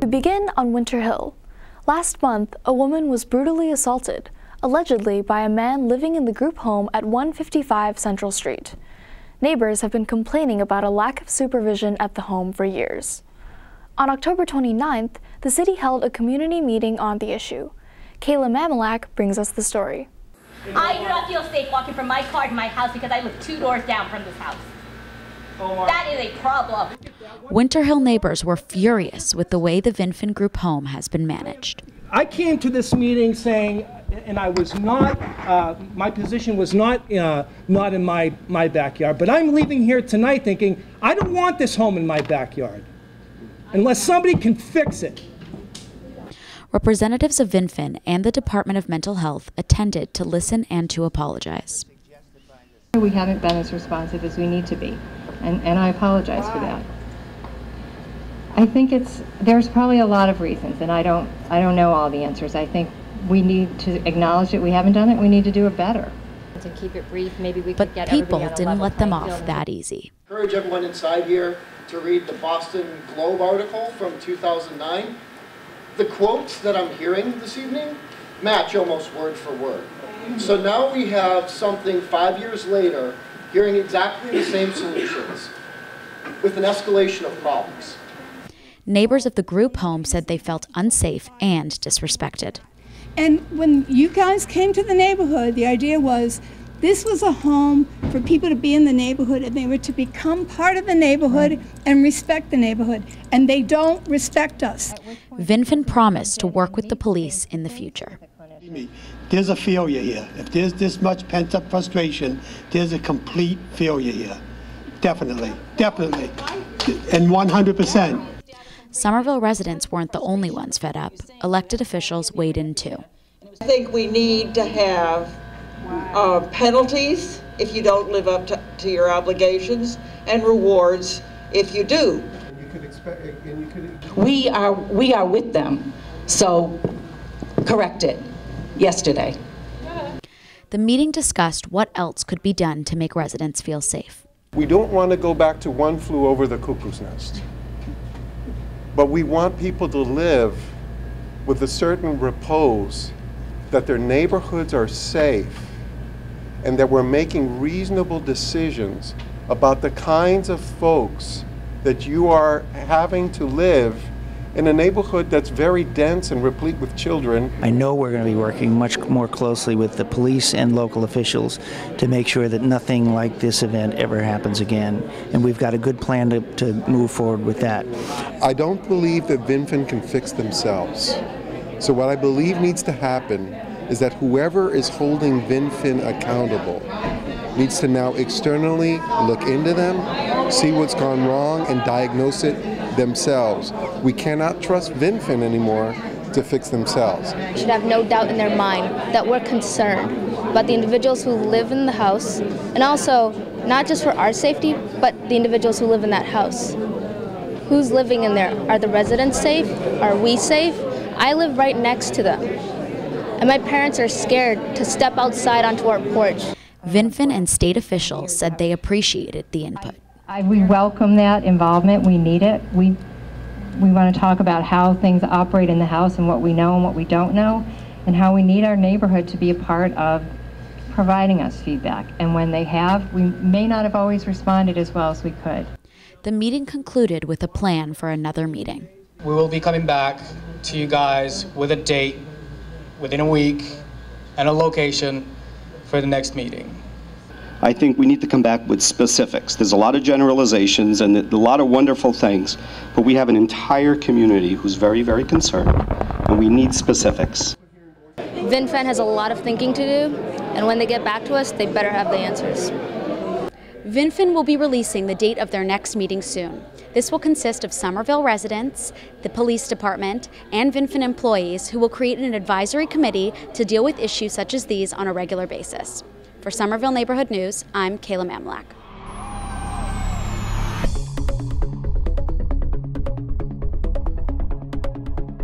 begin on Winter Hill. Last month, a woman was brutally assaulted, allegedly by a man living in the group home at 155 Central Street. Neighbors have been complaining about a lack of supervision at the home for years. On October 29th, the city held a community meeting on the issue. Kayla Mamelak brings us the story. I do not feel safe walking from my car to my house because I live 2 doors down from this house. Omar. That is a problem. Winter Hill neighbors were furious with the way the Vinfen group home has been managed. I came to this meeting saying, and I was not, my position was not in my backyard, but I'm leaving here tonight thinking, I don't want this home in my backyard unless somebody can fix it. Representatives of Vinfen and the Department of Mental Health attended to listen and to apologize. We haven't been as responsive as we need to be, and I apologize for that. I think there's probably a lot of reasons, and I don't know all the answers. I think we need to acknowledge that we haven't done it. We need to do it better. To keep it brief, maybe we could get people didn't let them off that easy. I encourage everyone inside here to read the Boston Globe article from 2009. The quotes that I'm hearing this evening match almost word for word. So now we have something 5 years later, hearing exactly the same solutions with an escalation of problems. Neighbors of the group home said they felt unsafe and disrespected. And when you guys came to the neighborhood, the idea was this was a home for people to be in the neighborhood, and they were to become part of the neighborhood and respect the neighborhood. And they don't respect us. Vinfen promised to work with the police in the future. There's a failure here. If there's this much pent-up frustration, there's a complete failure here. Definitely, definitely, and 100%. Somerville residents weren't the only ones fed up. Elected officials weighed in too. I think we need to have penalties if you don't live up to your obligations, and rewards if you do. We are with them, so correct it yesterday. The meeting discussed what else could be done to make residents feel safe. We don't want to go back to one flew over the cuckoo's nest, but we want people to live with a certain repose that their neighborhoods are safe and that we're making reasonable decisions about the kinds of folks that you are having to live in a neighborhood that's very dense and replete with children. I know we're going to be working much more closely with the police and local officials to make sure that nothing like this event ever happens again. And we've got a good plan to move forward with that. I don't believe that Vinfen can fix themselves. So what I believe needs to happen is that whoever is holding Vinfen accountable needs to now externally look into them, see what's gone wrong, and diagnose it themselves. We cannot trust Vinfen anymore to fix themselves. Should have no doubt in their mind that we're concerned about the individuals who live in the house, and also not just for our safety, but the individuals who live in that house. Who's living in there? Are the residents safe? Are we safe? I live right next to them, and my parents are scared to step outside onto our porch. Vinfen and state officials said they appreciated the input. We welcome that involvement. We need it. We want to talk about how things operate in the house and what we know and what we don't know, and how we need our neighborhood to be a part of providing us feedback. And when they have, we may not have always responded as well as we could. The meeting concluded with a plan for another meeting. We will be coming back to you guys with a date within a week and a location for the next meeting. I think we need to come back with specifics. There's a lot of generalizations and a lot of wonderful things, but we have an entire community who's very, very concerned, and we need specifics. Vinfen has a lot of thinking to do, and when they get back to us, they better have the answers. Vinfen will be releasing the date of their next meeting soon. This will consist of Somerville residents, the police department, and Vinfen employees who will create an advisory committee to deal with issues such as these on a regular basis. For Somerville Neighborhood News, I'm Kayla Mamelak.